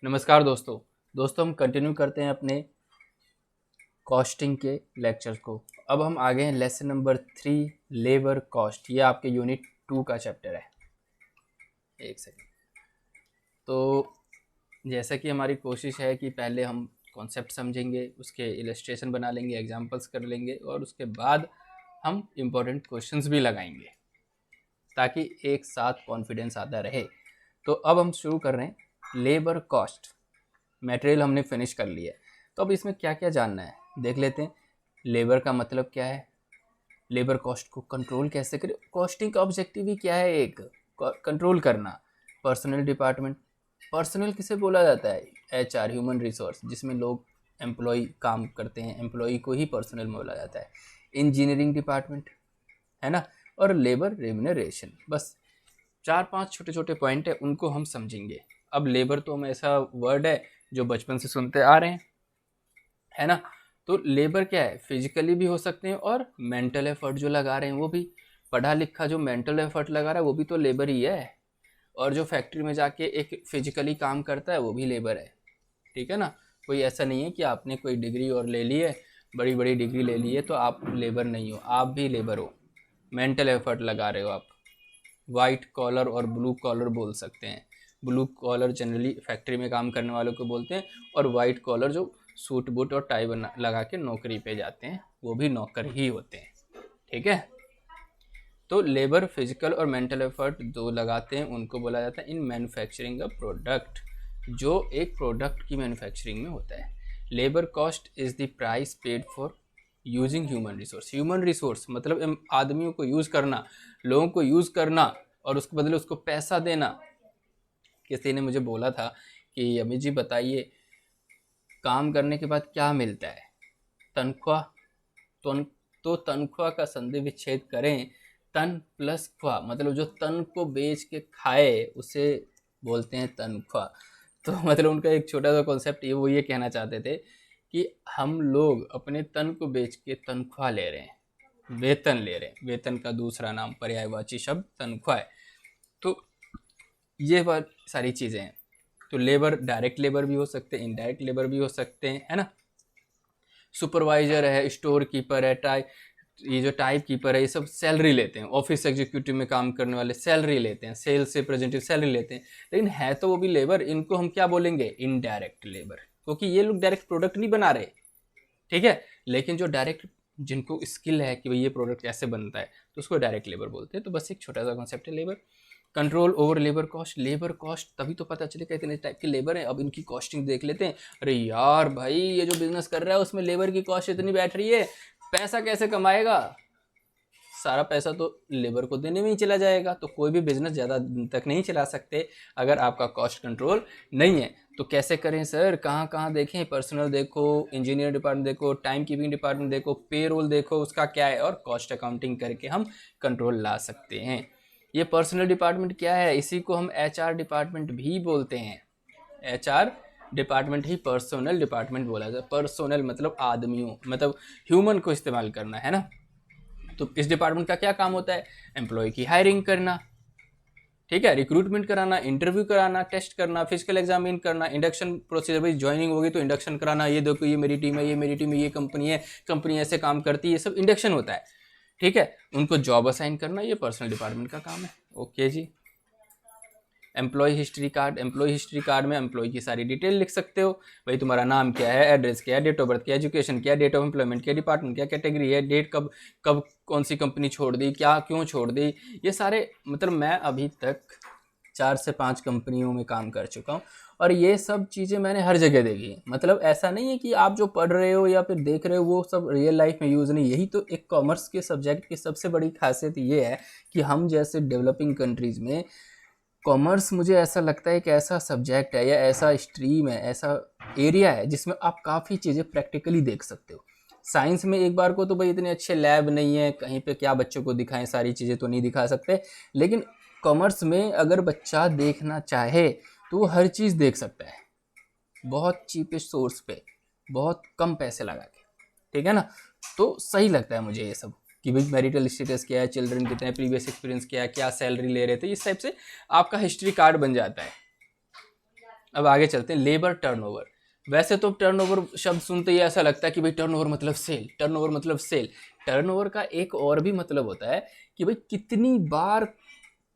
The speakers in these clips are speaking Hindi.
नमस्कार दोस्तों हम कंटिन्यू करते हैं अपने कॉस्टिंग के लेक्चर को। अब हम आगे हैं लेसन नंबर 3 लेबर कॉस्ट। ये आपके यूनिट 2 का चैप्टर है। एक सेकेंड। तो जैसा कि हमारी कोशिश है कि पहले हम कॉन्सेप्ट समझेंगे, उसके इलस्ट्रेशन बना लेंगे, एग्जांपल्स कर लेंगे और उसके बाद हम इम्पोर्टेंट क्वेश्चंस भी लगाएंगे ताकि एक साथ कॉन्फिडेंस आता रहे। तो अब हम शुरू कर रहे हैं लेबर कॉस्ट। मटेरियल हमने फिनिश कर लिया है, तो अब इसमें क्या क्या जानना है देख लेते हैं। लेबर का मतलब क्या है, लेबर कॉस्ट को कंट्रोल कैसे करें, कॉस्टिंग का ऑब्जेक्टिव ही क्या है, एक कंट्रोल करना। पर्सनल डिपार्टमेंट, पर्सनल किसे बोला जाता है, HR ह्यूमन रिसोर्स, जिसमें लोग एम्प्लॉय काम करते हैं, एम्प्लॉय को ही पर्सनल में बोला जाता है। इंजीनियरिंग डिपार्टमेंट है ना, और लेबर रेम्यूनरेशन। बस 4-5 छोटे छोटे पॉइंट है, उनको हम समझेंगे। अब लेबर तो हम ऐसा वर्ड है जो बचपन से सुनते आ रहे हैं, है ना। तो लेबर क्या है, फिजिकली भी हो सकते हैं और मेंटल एफर्ट जो लगा रहे हैं वो भी। पढ़ा लिखा जो मेंटल एफर्ट लगा रहा है वो भी तो लेबर ही है, और जो फैक्ट्री में जाके एक फिजिकली काम करता है वो भी लेबर है, ठीक है ना। कोई ऐसा नहीं है कि आपने कोई डिग्री और ले ली है, बड़ी बड़ी डिग्री ले ली है तो आप लेबर नहीं हो, आप भी लेबर हो, मेंटल एफर्ट लगा रहे हो आप। वाइट कॉलर और ब्लू कॉलर बोल सकते हैं। ब्लू कॉलर जनरली फैक्ट्री में काम करने वालों को बोलते हैं, और वाइट कॉलर जो सूट बूट और टाई बना लगा के नौकरी पे जाते हैं वो भी नौकर ही होते हैं, ठीक है। तो लेबर फिजिकल और मेंटल एफर्ट दो लगाते हैं, उनको बोला जाता है इन मैन्युफैक्चरिंग अ प्रोडक्ट, जो एक प्रोडक्ट की मैन्युफैक्चरिंग में होता है। Labour cost is the price paid for using human resource. Human resource मतलब आदमियों को यूज़ करना, लोगों को यूज़ करना और उसके बदले उसको पैसा देना। किसी ने मुझे बोला था कि अमित जी बताइए, काम करने के बाद क्या मिलता है, तनख्वाह। तो तनख्वाह का संधि विच्छेद करें, तन प्लस ख्वाह, मतलब जो तन को बेच के खाए उसे बोलते हैं तनख्वाह। तो मतलब उनका एक छोटा सा कॉन्सेप्ट वो ये कहना चाहते थे कि हम लोग अपने तन को बेच के तनख्वाह ले रहे हैं, वेतन ले रहे हैं। वेतन का दूसरा नाम पर्यायवाची शब्द तनख्वाह है। तो ये बात सारी चीज़ें हैं। तो लेबर डायरेक्ट लेबर भी हो सकते हैं, इनडायरेक्ट लेबर भी हो सकते हैं, है ना। सुपरवाइजर है, स्टोर कीपर है, ये जो टाइप कीपर है, ये सब सैलरी लेते हैं। ऑफिस एग्जीक्यूटिव में काम करने वाले सैलरी लेते हैं, सेल्स रिप्रेजेंटेटिव सैलरी लेते हैं, लेकिन है तो वो भी लेबर। इनको हम क्या बोलेंगे, इनडायरेक्ट लेबर, क्योंकि ये लोग डायरेक्ट प्रोडक्ट नहीं बना रहे, ठीक है। लेकिन जो डायरेक्ट, जिनको स्किल है कि भाई ये प्रोडक्ट कैसे बनता है, तो उसको डायरेक्ट लेबर बोलते हैं। तो बस एक छोटा सा कॉन्सेप्ट है labour. Control over labour cost, labour cost तभी तो पता चलेगा इतने टाइप के लेबर हैं। अब इनकी कॉस्टिंग देख लेते हैं। अरे यार भाई, ये जो बिजनेस कर रहा है उसमें लेबर की कॉस्ट इतनी बैठ रही है, पैसा कैसे कमाएगा, सारा पैसा तो लेबर को देने में ही चला जाएगा। तो कोई भी बिजनेस ज़्यादा दिन तक नहीं चला सकते अगर आपका कॉस्ट कंट्रोल नहीं है। तो कैसे करें सर, कहाँ कहाँ देखें, पर्सनल देखो, इंजीनियर डिपार्टमेंट देखो, टाइम कीपिंग डिपार्टमेंट देखो, पे रोल देखो उसका क्या है, और कॉस्ट अकाउंटिंग करके हम कंट्रोल ला सकते हैं। ये पर्सनल डिपार्टमेंट क्या है, इसी को हम HR डिपार्टमेंट भी बोलते हैं। HR डिपार्टमेंट ही पर्सनल डिपार्टमेंट बोला जाए। पर्सनल मतलब आदमियों, मतलब ह्यूमन को इस्तेमाल करना, है ना। तो इस डिपार्टमेंट का क्या काम होता है, एम्प्लॉय की हायरिंग करना, ठीक है, रिक्रूटमेंट कराना, इंटरव्यू कराना, टेस्ट करना, फिजिकल एग्जामिन करना, इंडक्शन प्रोसीजर, भाई ज्वाइनिंग होगी तो इंडक्शन कराना, ये देखो ये मेरी टीम है, ये मेरी टीम है, ये कंपनी है, कंपनी ऐसे काम करती है, ये सब इंडक्शन होता है, ठीक है। उनको जॉब असाइन करना, ये पर्सनल डिपार्टमेंट का काम है। ओके जी। Employ history card, employ history card में एम्प्लॉय की सारी डिटेल लिख सकते हो। भाई तुम्हारा नाम क्या है, एड्रेस क्या है, डेट ऑफ बर्थ क्या है, एजुकेशन क्या है, डेट ऑफ एम्प्लॉयमेंट क्या, डिपार्टमेंट क्या, कैटेगरी है, डेट कब कब कौन सी कंपनी छोड़ दी, क्या क्यों छोड़ दी, ये सारे। मतलब मैं अभी तक 4 से 5 कंपनियों में काम कर चुका हूँ, और ये सब चीज़ें मैंने हर जगह देखी है। मतलब ऐसा नहीं है कि आप जो पढ़ रहे हो या फिर देख रहे हो वो सब रियल लाइफ में यूज़ नहीं। यही तो एक कॉमर्स के सब्जेक्ट की सबसे बड़ी खासियत ये है कि हम जैसे डेवलपिंग कंट्रीज़ में कॉमर्स, मुझे ऐसा लगता है एक ऐसा सब्जेक्ट है या ऐसा स्ट्रीम है, ऐसा एरिया है जिसमें आप काफ़ी चीज़ें प्रैक्टिकली देख सकते हो। साइंस में एक बार को तो भाई इतने अच्छे लैब नहीं है, कहीं पे क्या बच्चों को दिखाएं, सारी चीज़ें तो नहीं दिखा सकते। लेकिन कॉमर्स में अगर बच्चा देखना चाहे तो वो हर चीज़ देख सकता है, बहुत चीपेस्ट सोर्स पे, बहुत कम पैसे लगा के, ठीक है ना। तो सही लगता है मुझे ये सब कि भाई मैरिटल स्टेटस क्या है, चिल्ड्रन कितने हैं, प्रीवियस एक्सपीरियंस क्या है, क्या सैलरी ले रहे थे, इस टाइप से आपका हिस्ट्री कार्ड बन जाता है। अब आगे चलते हैं, लेबर टर्नओवर। वैसे तो टर्नओवर शब्द सुनते ही ऐसा लगता है कि भाई टर्नओवर मतलब सेल, टर्नओवर मतलब सेल। टर्नओवर का एक और भी मतलब होता है कि भाई कितनी बार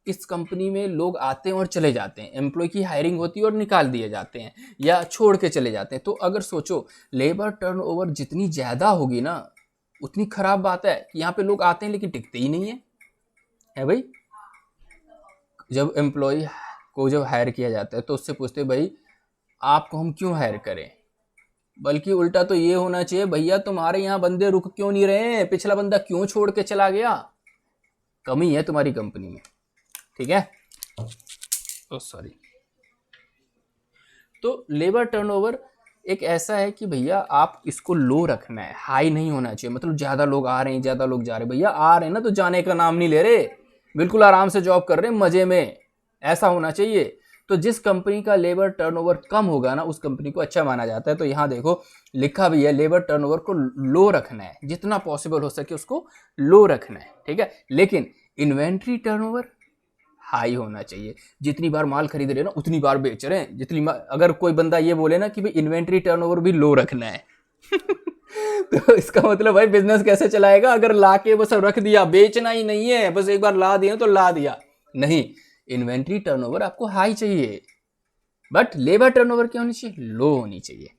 इस कंपनी में लोग आते हैं और चले जाते हैं, एम्प्लॉय की हायरिंग होती है और निकाल दिए जाते हैं या छोड़ के चले जाते हैं। तो अगर सोचो लेबर टर्नओवर जितनी ज़्यादा होगी ना, उतनी खराब बात है कि यहाँ पे लोग आते हैं लेकिन टिकते ही नहीं है भाई। जब एम्प्लॉय को जब हायर किया जाता है तो उससे पूछते हैं भाई आपको हम क्यों हायर करें, बल्कि उल्टा तो ये होना चाहिए भैया तुम्हारे यहाँ बंदे रुक क्यों नहीं रहे, पिछला बंदा क्यों छोड़ के चला गया, कमी है तुम्हारी कंपनी में, ठीक है। सॉरी। तो लेबर टर्नओवर एक ऐसा है कि भैया आप इसको लो रखना है, हाई नहीं होना चाहिए। मतलब ज़्यादा लोग आ रहे हैं, ज़्यादा लोग जा रहे हैं, भैया आ रहे हैं ना तो जाने का नाम नहीं ले रहे, बिल्कुल आराम से जॉब कर रहे हैं मज़े में, ऐसा होना चाहिए। तो जिस कंपनी का लेबर टर्नओवर कम होगा ना उस कंपनी को अच्छा माना जाता है। तो यहाँ देखो लिखा भी है लेबर टर्नओवर को लो रखना है, जितना पॉसिबल हो सके उसको लो रखना है, ठीक है। लेकिन इन्वेंट्री टर्नओवर हाई होना चाहिए, जितनी बार माल खरीद रहे हैं ना उतनी बार बेच रहे हैं, जितनी अगर कोई बंदा ये बोले ना कि भाई इन्वेंट्री टर्नओवर भी लो रखना है तो इसका मतलब भाई बिजनेस कैसे चलाएगा, अगर ला के बस रख दिया, बेचना ही नहीं है, बस एक बार ला दिया तो ला दिया, नहीं। इन्वेंट्री टर्नओवर आपको हाई चाहिए, बट लेबर टर्नओवर क्या होनी चाहिए, लो होनी चाहिए।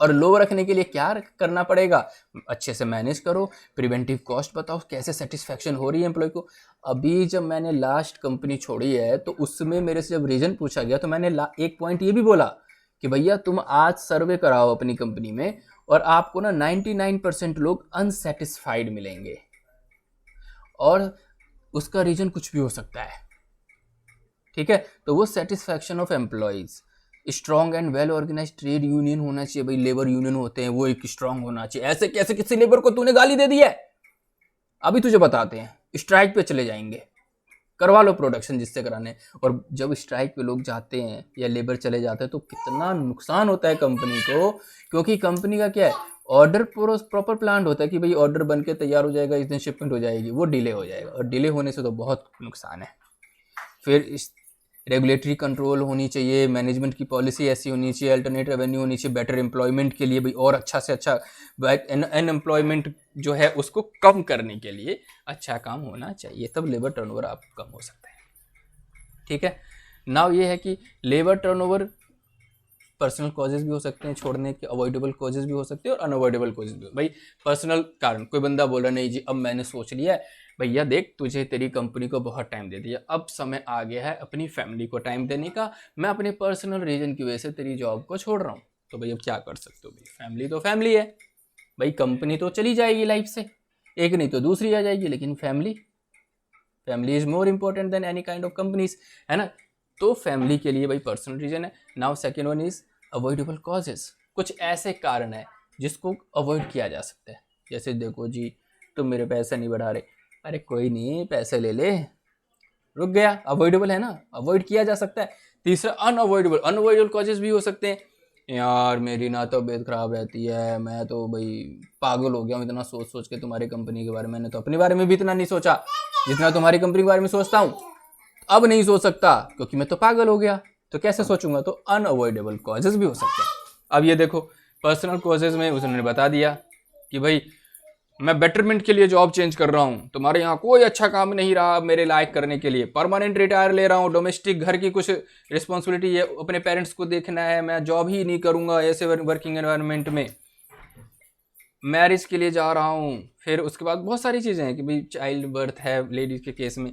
और लो रखने के लिए क्या करना पड़ेगा, अच्छे से मैनेज करो, प्रिवेंटिव कॉस्ट बताओ, कैसे सेटिस्फैक्शन हो रही है एम्प्लॉय को। अभी जब मैंने लास्ट कंपनी छोड़ी है तो उसमें मेरे से जब रीजन पूछा गया तो मैंने एक पॉइंट ये भी बोला कि भैया तुम आज सर्वे कराओ अपनी कंपनी में और आपको ना 99% लोग अनसेटिस्फाइड मिलेंगे, और उसका रीजन कुछ भी हो सकता है, ठीक है। तो वो satisfaction of employees, strong and well organise trade union होना चाहिए भाई, लेबर यूनियन होते हैं वो एक स्ट्रॉन्ग होना चाहिए। ऐसे कैसे किसी लेबर को तूने गाली दे दी है, अभी तुझे बताते हैं, स्ट्राइक पे चले जाएंगे, करवा लो प्रोडक्शन जिससे कराने। और जब स्ट्राइक पे लोग जाते हैं या लेबर चले जाते हैं तो कितना नुकसान होता है कंपनी को, क्योंकि कंपनी का क्या है, ऑर्डर प्रॉपर प्लान होता है कि भाई ऑर्डर बन के तैयार हो जाएगा, इस दिन शिपमेंट हो जाएगी, वो डिले हो जाएगा, और डिले होने से तो बहुत नुकसान है। फिर रेगुलेटरी कंट्रोल होनी चाहिए, मैनेजमेंट की पॉलिसी ऐसी होनी चाहिए, अल्टरनेट रेवेन्यू होनी चाहिए बेटर एम्प्लॉयमेंट के लिए भाई, और अच्छा से अच्छा अनएम्प्लॉयमेंट जो है उसको कम करने के लिए अच्छा काम होना चाहिए, तब लेबर टर्नओवर आप कम हो सकता है, ठीक है। नाउ ये है कि लेबर टर्नओवर पर्सनल कॉजेज भी हो सकते हैं छोड़ने के, अवॉइडेबल कॉजेज भी हो सकते हैं और अनअवॉइडेबल कॉजेज भी। भाई पर्सनल कारण, कोई बंदा बोल रहा नहीं जी अब मैंने सोच लिया है भैया देख तुझे तेरी कंपनी को बहुत टाइम दे दिया, अब समय आ गया है अपनी फैमिली को टाइम देने का, मैं अपने पर्सनल रीजन की वजह से तेरी जॉब को छोड़ रहा हूँ। तो भाई अब क्या कर सकते हो, भाई फैमिली तो फैमिली है, भाई कंपनी तो चली जाएगी लाइफ से, एक नहीं तो दूसरी आ जाएगी, लेकिन family is more important than any kind of companies, है ना। तो फैमिली के लिए भाई पर्सनल रीजन है। Now second one is avoidable causes, कुछ ऐसे कारण है जिसको अवॉइड किया जा सकता है। जैसे देखो जी तुम मेरे पैसे नहीं बढ़ा रहे, अरे कोई नहीं पैसे ले ले, रुक गया, अवॉइडेबल है ना, अवॉइड किया जा सकता है। तीसरा अनअवॉइडेबल कॉजेज भी हो सकते हैं, यार मेरी ना तबीयत खराब रहती है, मैं तो भाई पागल हो गया हूँ इतना सोच सोच के तुम्हारी कंपनी के बारे में, मैंने तो अपने बारे में भी इतना नहीं सोचा जितना तुम्हारी कंपनी के बारे में सोचता हूँ, अब नहीं सोच सकता क्योंकि मैं तो पागल हो गया, तो कैसे सोचूंगा, तो अनअवॉइडेबल कॉजेज भी हो सकते हैं। अब ये देखो पर्सनल कॉजेज में उसने बता दिया कि भाई मैं बेटरमेंट के लिए जॉब चेंज कर रहा हूँ, तुम्हारे यहाँ कोई अच्छा काम नहीं रहा मेरे लायक करने के लिए, परमानेंट रिटायर ले रहा हूँ, डोमेस्टिक घर की कुछ रिस्पॉन्सिबिलिटी है, अपने पेरेंट्स को देखना है, मैं जॉब ही नहीं करूँगा ऐसे वर्किंग एनवायरनमेंट में, मैरिज के लिए जा रहा हूँ। फिर उसके बाद बहुत सारी चीज़ें हैं कि भाई चाइल्ड बर्थ है लेडीज़ के केस में,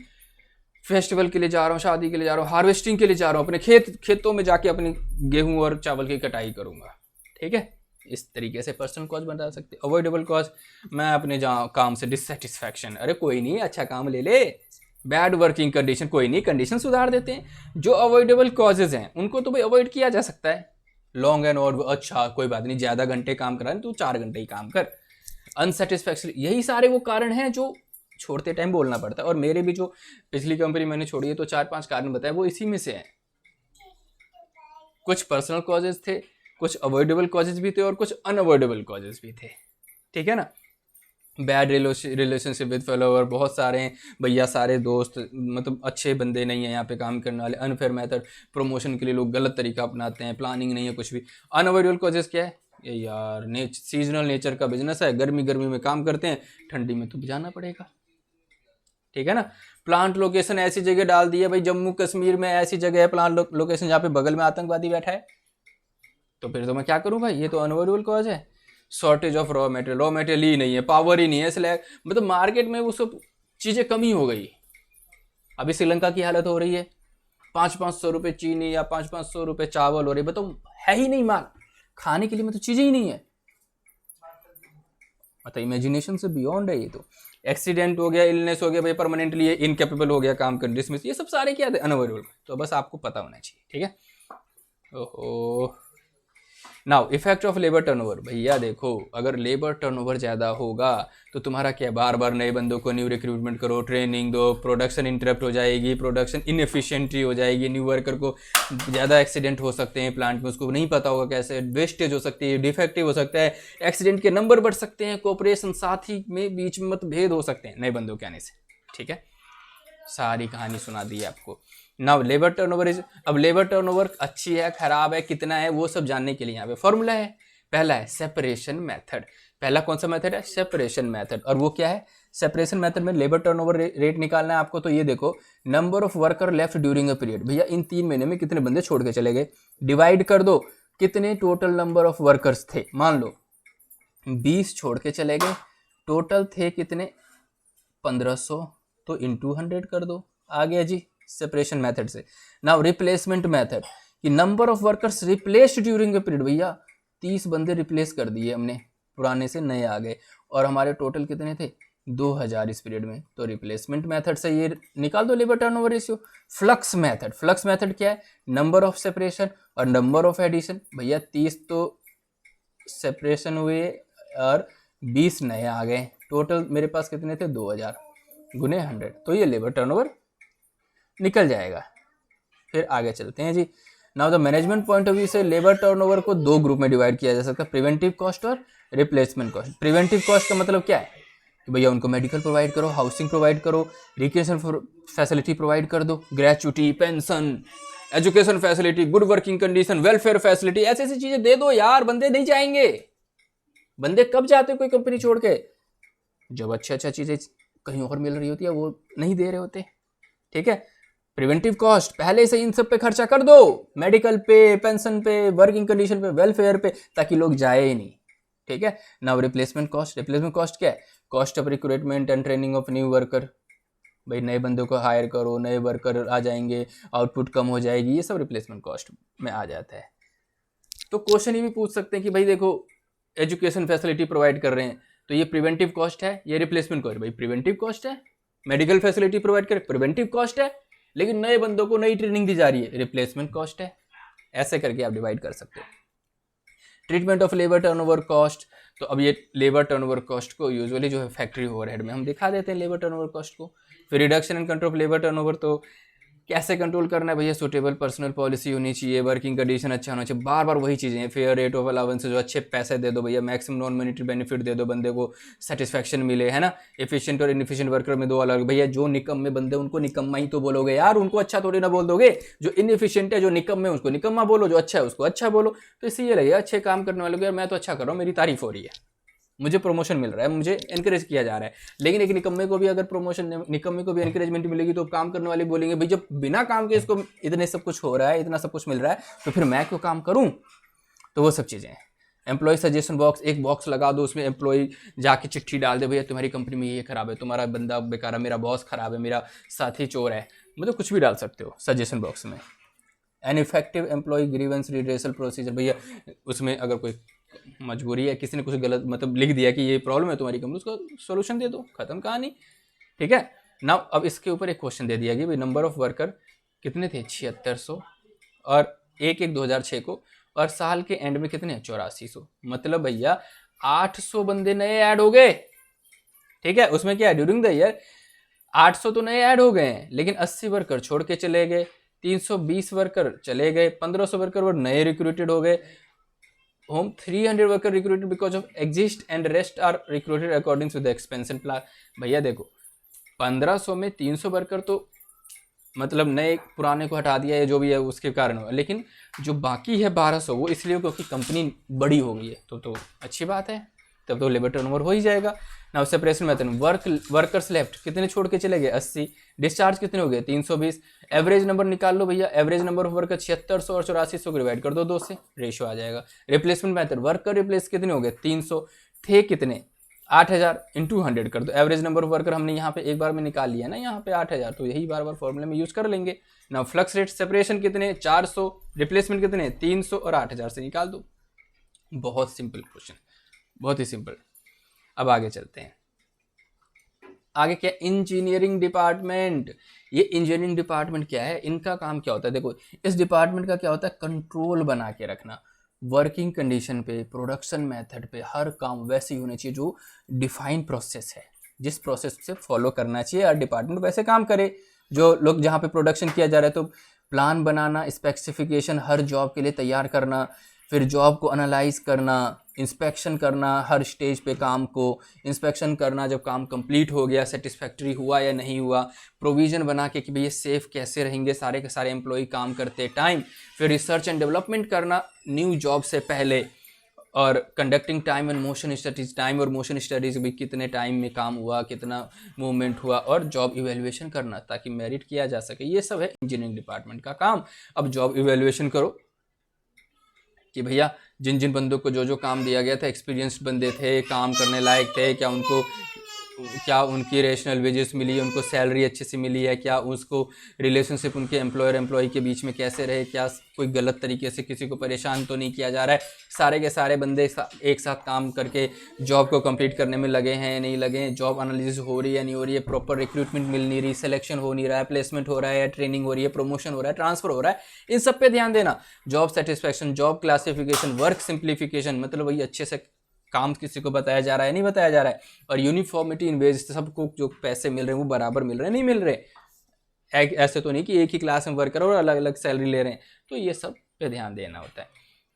फेस्टिवल के लिए जा रहा हूँ, शादी के लिए जा रहा हूँ, हार्वेस्टिंग के लिए जा रहा हूँ, अपने खेतों में जाके अपनी गेहूं और चावल की कटाई करूँगा, ठीक है। इस तरीके से पर्सनल कॉज बता सकते। अवॉइडेबल कॉज, मैं अपने काम से डिससेटिस्फैक्शन, अरे कोई नहीं अच्छा काम ले ले, बैड वर्किंग कंडीशन, कोई नहीं कंडीशन सुधार देते हैं। जो अवॉइडेबल कॉजेज हैं उनको तो भाई अवॉइड किया जा सकता है। लॉन्ग एंड और अच्छा कोई बात नहीं, ज़्यादा घंटे काम करा तू 4 घंटे ही काम कर। अनसेटिस्फैक्शन, यही सारे वो कारण हैं जो छोड़ते टाइम बोलना पड़ता है। और मेरे भी जो पिछली कंपनी मैंने छोड़ी है तो 4-5 कारण बताए, वो इसी में से हैं। कुछ पर्सनल कॉजेज थे, कुछ अवॉइडेबल कॉजेज भी थे और कुछ अनअवॉइडेबल कॉजेज भी थे, ठीक है ना। बैड रिलेशनशिप विद फॉलोअर, बहुत सारे हैं भैया, सारे दोस्त मतलब अच्छे बंदे नहीं हैं यहाँ पे काम करने वाले। अनफेयर मेथड, प्रमोशन के लिए लोग गलत तरीका अपनाते हैं, प्लानिंग नहीं है कुछ भी। अनअवॉइडेबल कॉजेज क्या है, ये यार सीजनल नेचर का बिजनेस है, गर्मी में काम करते हैं, ठंडी में तो जाना पड़ेगा, ठीक है ना। प्लांट लोकेशन ऐसी जगह डाल दी है भाई, जम्मू कश्मीर में ऐसी जगह है प्लांट लोकेशन जहाँ पे बगल में आतंकवादी बैठा है, तो फिर तो मैं क्या करूँ भाई, ये तो अनअवॉइडेबल कॉज है। शॉर्टेज ऑफ रॉ मटेरियल ही नहीं है, पावर ही नहीं है, इसलिए मतलब मार्केट में वो सब चीज़ें कमी हो गई। अभी श्रीलंका की हालत हो रही है, 500-500 रुपये चीनी या 500-500 रुपये चावल हो रही, बताओ है ही नहीं माल खाने के लिए, मतलब चीज़ें ही नहीं है, मतलब इमेजिनेशन से बियॉन्ड है ये तो। एक्सीडेंट हो गया, इलनेस हो गया भाई, परमानेंटली ये इनकेपेबल हो गया काम करने, डिसमिस, ये सब सारे क्या थे, अनअवॉइडेबल। तो बस आपको पता होना चाहिए, ठीक है। ओहो, now effect of labour turnover, भैया देखो अगर लेबर टर्नओवर ज़्यादा होगा तो तुम्हारा क्या, बार बार नए बंदों को न्यू रिक्रूटमेंट करो, ट्रेनिंग दो, प्रोडक्शन इंटरप्ट हो जाएगी, प्रोडक्शन इनएफिशिएंटली हो जाएगी, न्यू वर्कर को ज़्यादा एक्सीडेंट हो सकते हैं प्लांट में, उसको नहीं पता होगा कैसे, वेस्टेज हो सकती है, डिफेक्टिव हो सकता है, एक्सीडेंट के नंबर बढ़ सकते हैं, कोऑपरेशन साथी में बीच में मतभेद हो सकते हैं नए बंदों के आने से, ठीक है। सारी कहानी सुना दी है आपको। नाउ लेबर टर्नओवर इज, अब लेबर टर्नओवर अच्छी है खराब है कितना है वो सब जानने के लिए यहाँ पे फॉर्मूला है। पहला है सेपरेशन मेथड, पहला कौन सा मेथड है, सेपरेशन मेथड। और वो क्या है, सेपरेशन मेथड में लेबर टर्नओवर रेट निकालना है आपको। तो ये देखो, number of worker left during a period, भैया इन 3 महीने में कितने बंदे छोड़ के चले गए, डिवाइड कर दो कितने टोटल नंबर ऑफ वर्कर्स थे, मान लो 20 छोड़ के चले गए, टोटल थे कितने 1500, तो इंटू 100 कर दो, आ गया जी सेपरेशन मेथड से। नाउ रिप्लेसमेंट मेथड, कि number of workers replaced during a period, भैया 30 बंदे रिप्लेस कर दिए हमने, पुराने से नए आ गए, और हमारे टोटल कितने थे 2000 इस पीरियड में, तो रिप्लेसमेंट मेथड से ये निकाल दो labour turnover ratio. Flux method, flux method क्या है, नंबर ऑफ सेपरेशन और नंबर ऑफ एडिशन, भैया 30 तो सेपरेशन हुए और 20 नए आ गए, टोटल मेरे पास कितने थे 2000 गुने 100, तो ये लेबर टर्नओवर निकल जाएगा। फिर आगे चलते हैं जी। Now the management point of view से लेबर टर्नओवर को 2 ग्रुप में डिवाइड किया जा सकता है, प्रिवेंटिव कॉस्ट और रिप्लेसमेंट कॉस्ट। प्रिवेंटिव कॉस्ट का मतलब क्या है कि भैया उनको मेडिकल प्रोवाइड करो, हाउसिंग प्रोवाइड करो, रिक्रिएशन फैसिलिटी प्रोवाइड कर दो, gratuity, pension, education facility, good working condition, welfare facility, ऐसी ऐसी चीजें दे दो यार, बंदे नहीं जाएंगे। बंदे कब जाते कोई कंपनी छोड़ के, जब अच्छा चीजें कहीं और मिल रही होती है वो नहीं दे रहे होते, ठीक है। प्रिवेंटिव कॉस्ट पहले से इन सब पे खर्चा कर दो, मेडिकल पे, पेंशन पे, वर्किंग कंडीशन पे, वेलफेयर पे, ताकि लोग जाए ही नहीं, ठीक है। Now replacement cost, replacement cost क्या है, cost of recruitment and training of new worker, भाई नए बंदों को हायर करो, नए वर्कर आ जाएंगे, आउटपुट कम हो जाएगी, ये सब रिप्लेसमेंट कॉस्ट में आ जाता है। तो क्वेश्चन ये भी पूछ सकते हैं कि भाई देखो एजुकेशन फैसिलिटी प्रोवाइड कर रहे हैं तो ये प्रिवेंटिव कॉस्ट है, ये रिप्लेसमेंट कॉस्ट, भाई प्रिवेंटिव कॉस्ट है। मेडिकल फैसिलिटी प्रोवाइड कर, प्रिवेंटिव कॉस्ट है, लेकिन नए बंदों को नई ट्रेनिंग दी जा रही है, रिप्लेसमेंट कॉस्ट है। ऐसे करके आप डिवाइड कर सकते हो। Treatment of labour turnover cost, तो अब ये लेबर टर्नओवर कॉस्ट को यूजुअली जो है फैक्ट्री ओवरहेड में हम दिखा देते हैं लेबर टर्नओवर कॉस्ट को। फिर reduction and control of labour turnover, तो कैसे कंट्रोल करना है भैया, सूटेबल पर्सनल पॉलिसी होनी चाहिए, वर्किंग कंडीशन अच्छा होना चाहिए, बार बार वही चीज़ें हैं, फेयर रेट ऑफ अलाउंस, जो अच्छे पैसे दे दो भैया, मैक्सिमम नॉन मॉनिटरी बेनिफिट दे दो, बंदे को सेटिस्फैक्शन मिले, है ना। एफिशिएंट और इनएफिशिएंट वर्कर में 2 अलग, भैया जो निकम्मे बंदे उनको निकम्मा ही तो बोलोगे यार, उनको अच्छा थोड़ी ना बोल दोगे, जो इनएफिशिएंट है, जो निकम्मे उसको निकम्मा बोलो, जो अच्छा है उसको अच्छा बोलो। तो इससे ये लगेगा अच्छे काम करने वालों को यार मैं तो अच्छा कर रहा हूँ, मेरी तारीफ हो रही है, मुझे प्रमोशन मिल रहा है, मुझे एनकरेज किया जा रहा है। लेकिन एक निकम्मे को भी अगर प्रमोशन, निकम्मे को भी एनकरेजमेंट मिलेगी तो काम करने वाले बोलेंगे भाई जब बिना काम के इसको इतने सब कुछ हो रहा है, इतना सब कुछ मिल रहा है, तो फिर मैं क्यों काम करूं। तो वो सब चीज़ें हैं। एम्प्लॉय सजेशन बॉक्स, एक बॉक्स लगा दो, उसमें एम्प्लॉय जाके चिट्ठी डाल दे, भैया तुम्हारी कंपनी में ये खराब है, तुम्हारा बंदा बेकार है, मेरा बॉस खराब है, मेरा साथी चोर है, मतलब कुछ भी डाल सकते हो सजेशन बॉक्स में। An effective employee grievance redressal procedure, भैया उसमें अगर कोई मजबूरी है, किसी ने कुछ गलत मतलब लिख दिया कि ये प्रॉब्लम है तुम्हारी कंपनी, उसका सोल्यूशन दे दो, खत्म कहानी, ठीक है ना। अब इसके ऊपर एक क्वेश्चन दे दिया कि भाई नंबर ऑफ वर्कर कितने थे 7600 और 1/1/2006 को, और साल के एंड में कितने 8400, मतलब भैया 800 बंदे नए ऐड हो गए, ठीक है। उसमें क्या है, ड्यूरिंग द ईयर 800 तो नए ऐड हो गए हैं, लेकिन 80 वर्कर छोड़ के चले गए, 320 वर्कर चले गए, 1500 वर्कर वो नए रिक्रूटेड हो गए, home 300 worker recruited because of exist and rest are recruited according to the expansion plan. भैया देखो 1500 में 300 वर्कर तो मतलब नए पुराने को हटा दिया है जो भी है उसके कारण हुआ, लेकिन जो बाकी है 1200 वो इसलिए क्योंकि कंपनी बड़ी हो गई है, तो अच्छी बात है, तब तो लेबर टर्नओवर हो ही जाएगा ना। सेपरेशन मेथड वर्कर्स लेफ्ट कितने छोड़ के चले गए 80, डिस्चार्ज कितने हो गए 320, एवरेज नंबर निकाल लो भैया, एवरेज नंबर ऑफ वर्कर 7600 और 8400 को डिवाइड कर दो 2 से, रेशियो आ जाएगा। रिप्लेसमेंट मेथड वर्कर रिप्लेस कितने हो गए 300, थे कितने 8000 इंटू 100 कर दो, एवरेज नंबर ऑफ वर्कर हमने यहाँ पे एक बार में निकाल लिया ना, यहाँ पे 8000, तो यही बार बार फॉर्मूले में यूज कर लेंगे ना। फ्लक्स रेट सेपरेशन कितने 400, रिप्लेसमेंट कितने 300 और 8000 से निकाल दो। बहुत सिंपल क्वेश्चन, बहुत ही सिंपल। अब आगे चलते हैं, आगे क्या इंजीनियरिंग डिपार्टमेंट। ये इंजीनियरिंग डिपार्टमेंट क्या है, इनका काम क्या होता है, देखो इस डिपार्टमेंट का क्या होता है, कंट्रोल बना के रखना वर्किंग कंडीशन पे, प्रोडक्शन मेथड पे, हर काम वैसे ही होना चाहिए जो डिफाइन प्रोसेस है, जिस प्रोसेस से फॉलो करना चाहिए और डिपार्टमेंट वैसे काम करे। जो लोग जहाँ पे प्रोडक्शन किया जा रहा है तो प्लान बनाना, स्पेसिफिकेशन हर जॉब के लिए तैयार करना, फिर जॉब को एनालाइज करना, इंस्पेक्शन करना, हर स्टेज पे काम को इंस्पेक्शन करना, जब काम कंप्लीट हो गया सेटिस्फैक्ट्री हुआ या नहीं हुआ, प्रोविज़न बना के कि भैया सेफ कैसे रहेंगे सारे के सारे एम्प्लॉय काम करते टाइम, फिर रिसर्च एंड डेवलपमेंट करना न्यू जॉब से पहले, और conducting time and motion studies, time और मोशन स्टडीज भी कितने टाइम में काम हुआ, कितना मूवमेंट हुआ, और जॉब इवेल्युएशन करना ताकि मेरिट किया जा सके। ये सब है इंजीनियरिंग डिपार्टमेंट का काम। अब जॉब इवेल्युएशन करो कि भैया जिन जिन बंदों को जो जो काम दिया गया था, एक्सपीरियंस्ड बंदे थे, काम करने लायक थे, क्या उनकी रेशनल वेजेस मिली, उनको सैलरी अच्छे से मिली है, क्या उसको रिलेशनशिप उनके एम्प्लॉयर एम्प्लॉय के बीच में कैसे रहे, क्या कोई गलत तरीके से किसी को परेशान तो नहीं किया जा रहा है, सारे के सारे बंदे एक साथ काम करके जॉब को कंप्लीट करने में लगे हैं नहीं लगे हैं, जॉब एनालिसिस हो रही है नहीं हो रही है, प्रॉपर रिक्रूटमेंट मिल नहीं रही, सिलेक्शन हो नहीं रहा है, प्लेसमेंट हो रहा है, ट्रेनिंग हो रही है, प्रमोशन हो रहा है, ट्रांसफर हो रहा है, इन सब पे ध्यान देना। Job satisfaction, job classification, work simplification, मतलब वही अच्छे से काम किसी को बताया जा रहा है नहीं बताया जा रहा है, और यूनिफॉर्मिटी इन वेज, सबको जो पैसे मिल रहे हैं वो बराबर मिल रहे हैं नहीं मिल रहे, ऐसे तो नहीं कि एक ही क्लास में वर्कर और अलग अलग सैलरी ले रहे हैं, तो ये सब पे ध्यान देना होता है।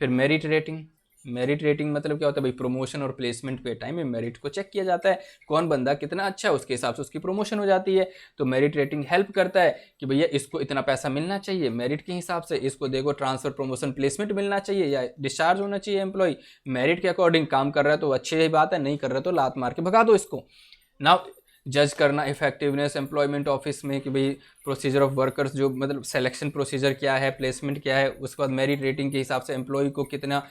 फिर मेरिट रेटिंग, मेरिट रेटिंग मतलब क्या होता है भाई, प्रमोशन और प्लेसमेंट के टाइम में मेरिट को चेक किया जाता है, कौन बंदा कितना अच्छा है उसके हिसाब से उसकी प्रमोशन हो जाती है। तो मेरिट रेटिंग हेल्प करता है कि भैया इसको इतना पैसा मिलना चाहिए मेरिट के हिसाब से, इसको देखो ट्रांसफर प्रमोशन प्लेसमेंट मिलना चाहिए या डिस्चार्ज होना चाहिए एम्प्लॉय, मेरिट के अकॉर्डिंग काम कर रहा है तो अच्छी ही बात है, नहीं कर रहा तो लात मार के भगा दो इसको। नाउ जज करना इफेक्टिवनेस एम्प्लॉयमेंट ऑफिस में कि भाई प्रोसीजर ऑफ वर्कर्स, जो मतलब सिलेक्शन प्रोसीजर क्या है, प्लेसमेंट क्या है, उसके बाद मेरिट रेटिंग के हिसाब से एम्प्लॉय को कितना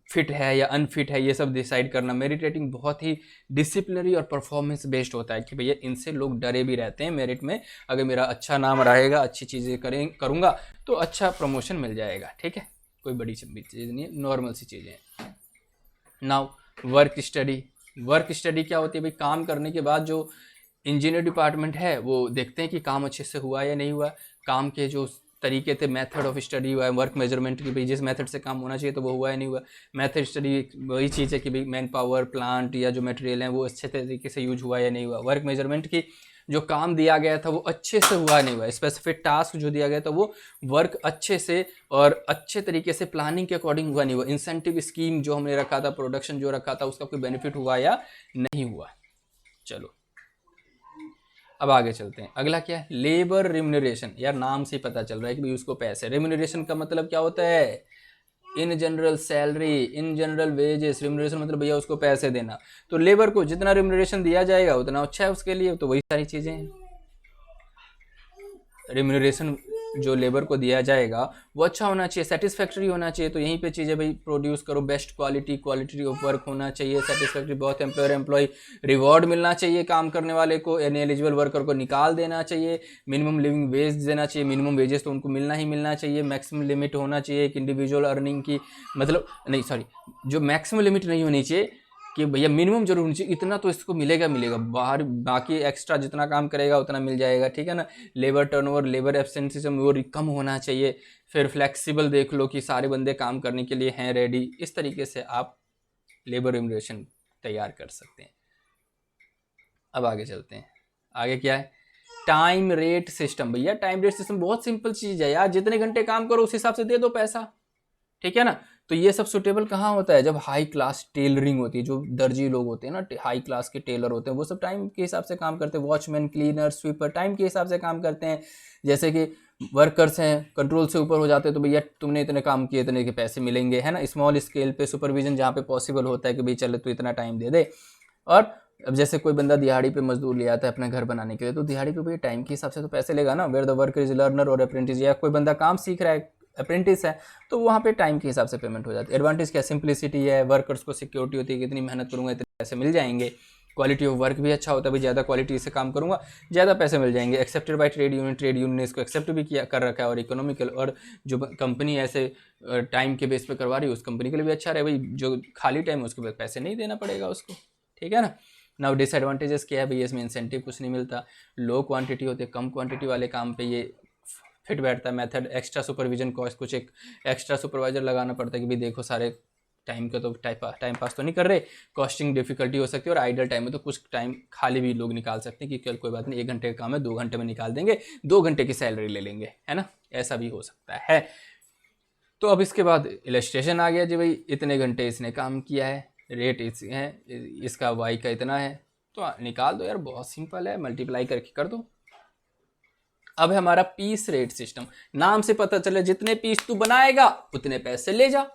फिट है या अनफिट है ये सब डिसाइड करना। मेरिट रेटिंग बहुत ही डिसिप्लिनरी और परफॉर्मेंस बेस्ड होता है कि भैया इनसे लोग डरे भी रहते हैं मेरिट में, अगर मेरा अच्छा नाम रहेगा, अच्छी चीज़ें करूँगा तो अच्छा प्रमोशन मिल जाएगा, ठीक है, कोई बड़ी चीज़ नहीं है, नॉर्मल सी चीज़ें हैं। Now work study, work study क्या होती है भाई, काम करने के बाद जो इंजीनियर डिपार्टमेंट है वो देखते हैं कि काम अच्छे से हुआ या नहीं हुआ, काम के जो तरीके थे, मेथड ऑफ स्टडी हुआ है, वर्क मेजरमेंट की भाई जिस मेथड से काम होना चाहिए तो वो हुआ या नहीं हुआ। मेथड स्टडी वही चीज़ है कि भाई मैन पावर, प्लांट या जो मटेरियल हैं वो अच्छे तरीके से यूज हुआ या नहीं हुआ। वर्क मेजरमेंट की जो काम दिया गया था वो अच्छे से हुआ नहीं हुआ, स्पेसिफिक टास्क जो दिया गया था वो वर्क अच्छे से और अच्छे तरीके से प्लानिंग के अकॉर्डिंग हुआ नहीं हुआ। इंसेंटिव स्कीम जो हमने रखा था, प्रोडक्शन जो रखा था, उसका कोई बेनिफिट हुआ या नहीं हुआ। चलो अब आगे चलते हैं, अगला क्या है, लेबर रिम्यूनरेशन। यार नाम से ही पता चल रहा है कि भाई उसको पैसे, रिम्यूनरेशन का मतलब क्या होता है, in general salary, in general wages, remuneration मतलब भैया उसको पैसे देना। तो लेबर को जितना रिम्यूनरेशन दिया जाएगा उतना अच्छा है उसके लिए, तो वही सारी चीज़ें हैं। रिम्यूनरेशन जो लेबर को दिया जाएगा वो अच्छा होना चाहिए, सेटिस्फैक्ट्री होना चाहिए, तो यहीं पे चीज़ें भाई प्रोड्यूस करो, बेस्ट क्वालिटी ऑफ वर्क होना चाहिए, सेटिस्फैक्ट्री, बहुत एम्प्लॉयर एम्प्लॉय रिवॉर्ड मिलना चाहिए काम करने वाले को, इनएलिजिबल वर्कर को निकाल देना चाहिए, मिनिमम लिविंग वेज देना चाहिए, मिनिमम वेजेस तो उनको मिलना ही मिलना चाहिए, मैक्सिमम लिमिट होना चाहिए एक इंडिविजुअल अर्निंग की, मतलब नहीं सॉरी, जो मैक्सिमम लिमिट नहीं होनी चाहिए कि भैया मिनिमम जरूर होनी चाहिए, इतना तो इसको मिलेगा बाहर, बाकी एक्स्ट्रा जितना काम करेगा उतना मिल जाएगा, ठीक है ना। लेबर टर्नओवर, लेबर एब्सेंटिज्म वो कम होना चाहिए। फिर फ्लेक्सिबल देख लो कि सारे बंदे काम करने के लिए हैं रेडी, इस तरीके से आप लेबर रिम्यूनरेशन तैयार कर सकते हैं। अब आगे चलते हैं, आगे क्या है, टाइम रेट सिस्टम। भैया टाइम रेट सिस्टम बहुत सिंपल चीज़ है यार, जितने घंटे काम करो उस हिसाब से दे दो पैसा, ठीक है ना। तो ये सब सुटेबल कहाँ होता है, जब हाई क्लास टेलरिंग होती है, जो दर्जी लोग होते हैं ना, हाई क्लास के टेलर होते हैं, वो सब टाइम के हिसाब से काम करते हैं। वॉचमैन, क्लीनर, स्वीपर टाइम के हिसाब से काम करते हैं। जैसे कि वर्कर्स हैं, कंट्रोल से ऊपर हो जाते हैं तो भैया तुमने इतने काम किए, इतने के पैसे मिलेंगे, है ना। स्मॉल स्केल पे सुपरविजन जहाँ पे पॉसिबल होता है कि भाई चले तो इतना टाइम दे दे। और अब जैसे कोई बंदा दिहाड़ी पे मजदूर ले आता है अपने घर बनाने के लिए, तो दिहाड़ी पे भैया टाइम के हिसाब से तो पैसे लेगा ना। Where the worker is learner और अप्रेंटिस, या कोई बंदा काम सीख रहा है, अप्रेंटिस है, तो वहाँ पे टाइम के हिसाब से पेमेंट हो जाती है। एडवांटेज क्या, सिंप्लिसिटी है, वर्कर्स को सिक्योरिटी होती है कि इतनी मेहनत करूँगा इतने पैसे मिल जाएंगे। क्वालिटी ऑफ वर्क भी अच्छा होता है, भाई ज़्यादा क्वालिटी से काम करूँगा ज़्यादा पैसे मिल जाएंगे। एक्सेप्टेड बाय ट्रेड यूनियन ने इसको एक्सेप्ट भी किया कर रखा है। और इकोनॉमिकल, और जो कंपनी ऐसे टाइम के बेस पे करवा रही है उस कंपनी के लिए भी अच्छा रहे, भाई जो खाली टाइम है उसके बाद पैसे नहीं देना पड़ेगा उसको, ठीक है ना। नाउ डिसएडवांटेजेस क्या है भैया, इसमें इंसेंटिव कुछ नहीं मिलता, लो क्वांटिटी होती है, कम क्वांटिटी वाले काम पे ये फिट बैठता है मेथड। एक्स्ट्रा सुपरविजन कॉस्ट, कुछ एक एक्स्ट्रा सुपरवाइजर लगाना पड़ता है कि भाई देखो सारे टाइम का तो टाइम पास तो नहीं कर रहे। कॉस्टिंग डिफिकल्टी हो सकती है, और आइडल टाइम में तो कुछ टाइम खाली भी लोग निकाल सकते हैं कि कल कोई बात नहीं, 1 घंटे का काम है 2 घंटे में निकाल देंगे, 2 घंटे की सैलरी ले लेंगे, है ना, ऐसा भी हो सकता है। तो अब इसके बाद इलस्ट्रेशन आ गया जी, भाई इतने घंटे इसने काम किया है, रेट है इसका वाई का इतना है, तो निकाल दो यार, बहुत सिंपल है, मल्टीप्लाई करके कर दो। अब है हमारा पीस रेट सिस्टम। नाम से पता चले जितने पीस तू बनाएगा उतने पैसे ले जा।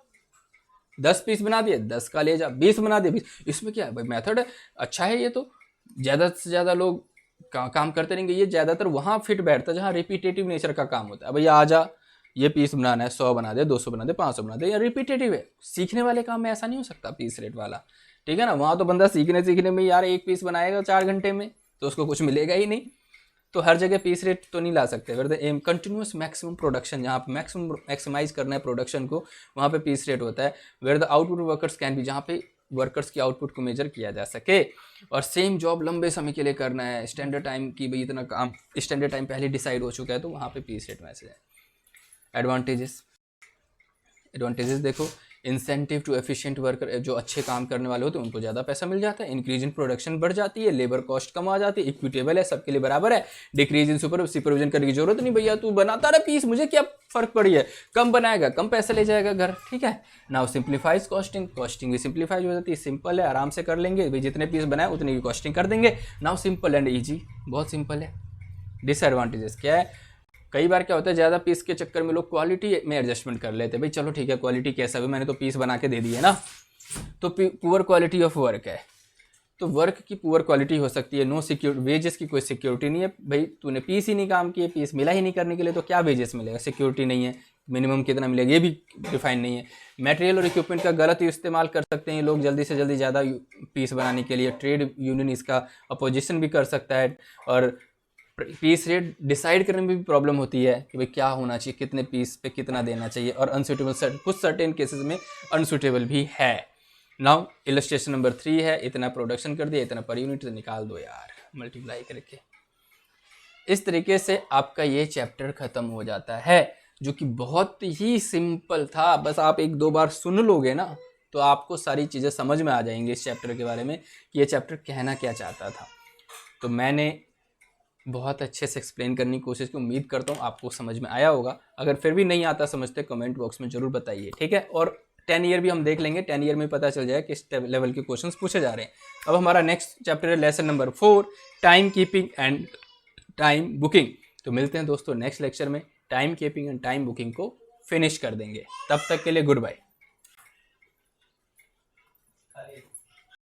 10 पीस बना दिए 10 का ले जा, 20 बना दिए 20। इसमें क्या है भाई, मेथड अच्छा है ये, तो ज़्यादा से ज़्यादा लोग काम करते रहेंगे। ये ज़्यादातर वहाँ फिट बैठता है जहाँ रिपीटेटिव नेचर का काम होता है। भैया आ जा, ये पीस बनाना है, 100 बना दे, 200 बना दे, 500 बना दे, या रिपीटेटिव है। सीखने वाले काम में ऐसा नहीं हो सकता पीस रेट वाला, ठीक है ना। वहाँ तो बंदा सीखने में यार 1 पीस बनाएगा 4 घंटे में, तो उसको कुछ मिलेगा ही नहीं। तो हर जगह पीस रेट तो नहीं ला सकते। Where the aim continuous maximum production, जहाँ पे मैक्सिमाइज करना है प्रोडक्शन को, वहाँ पे पीस रेट होता है। Where the output workers can be, जहाँ पे वर्कर्स की आउटपुट को मेजर किया जा सके। और सेम जॉब लंबे समय के लिए करना है, स्टैंडर्ड टाइम की भाई इतना काम, स्टैंडर्ड टाइम पहले डिसाइड हो चुका है, तो वहाँ पे पीस रेट मैसेज है। एडवांटेजेस देखो, इंसेंटिव टू एफिशिएंट वर्कर, जो अच्छे काम करने वाले होते हैं उनको ज़्यादा पैसा मिल जाता है। इंक्रीज इन प्रोडक्शन बढ़ जाती है, लेबर कॉस्ट कम आ जाती है, इक्विटेबल है, सबके लिए बराबर है। डिक्रीज इन सुपरविजन करने की जरूरत नहीं, भैया तू बनाता रहा पीस, मुझे क्या फर्क पड़ी है, कम बनाएगा कम पैसे ले जाएगा घर, ठीक है। नाउ सिंप्लीफाइज कॉस्टिंग भी सिंप्लीफाइज हो जाती है, सिंपल है, आराम से कर लेंगे भाई, जितने पीस बनाए उतनी की कॉस्टिंग कर देंगे। नाउ सिंपल एंड ईजी, बहुत सिंपल है। डिसएडवांटेजेस क्या है, कई बार क्या होता है, ज़्यादा पीस के चक्कर में लोग क्वालिटी में एडजस्टमेंट कर लेते हैं। भाई चलो ठीक है, क्वालिटी कैसा भी, मैंने तो पीस बना के दे दी है ना, तो पुअर क्वालिटी ऑफ वर्क है, तो वर्क की पुअर क्वालिटी हो सकती है। नो सिक्योर वेजेस की कोई सिक्योरिटी नहीं है, भाई तूने पीस ही नहीं काम किए, पीस मिला ही नहीं करने के लिए, तो क्या वेजेस मिलेगा, सिक्योरिटी नहीं है, मिनिमम कितना मिलेगा ये भी डिफाइन नहीं है। मटेरियल और इक्विपमेंट का गलत इस्तेमाल कर सकते हैं लोग जल्दी से जल्दी ज़्यादा पीस बनाने के लिए। ट्रेड यूनियन इसका अपोजिशन भी कर सकता है। और पीस रेट डिसाइड करने में भी प्रॉब्लम होती है कि भाई क्या होना चाहिए, कितने पीस पे कितना देना चाहिए। और अनसूटेबल, कुछ सर्टेन केसेस में अनसूटेबल भी है। नाउ इलस्ट्रेशन नंबर 3 है, इतना प्रोडक्शन कर दिया, इतना पर यूनिट निकाल दो यार मल्टीप्लाई करके। इस तरीके से आपका ये चैप्टर खत्म हो जाता है, जो कि बहुत ही सिंपल था। बस आप 1-2 बार सुन लोगे ना तो आपको सारी चीज़ें समझ में आ जाएंगी इस चैप्टर के बारे में कि ये चैप्टर कहना क्या चाहता था। तो मैंने बहुत अच्छे से एक्सप्लेन करने की कोशिश की, उम्मीद करता हूँ आपको समझ में आया होगा। अगर फिर भी नहीं आता समझते कमेंट बॉक्स में ज़रूर बताइए, ठीक है। और 10 ईयर भी हम देख लेंगे, 10 ईयर में पता चल जाए किस लेवल के क्वेश्चंस पूछे जा रहे हैं। अब हमारा नेक्स्ट चैप्टर है lesson number 4, time keeping and time booking. तो मिलते हैं दोस्तों नेक्स्ट लेक्चर में, time keeping and time booking को फिनिश कर देंगे। तब तक के लिए गुड बाय।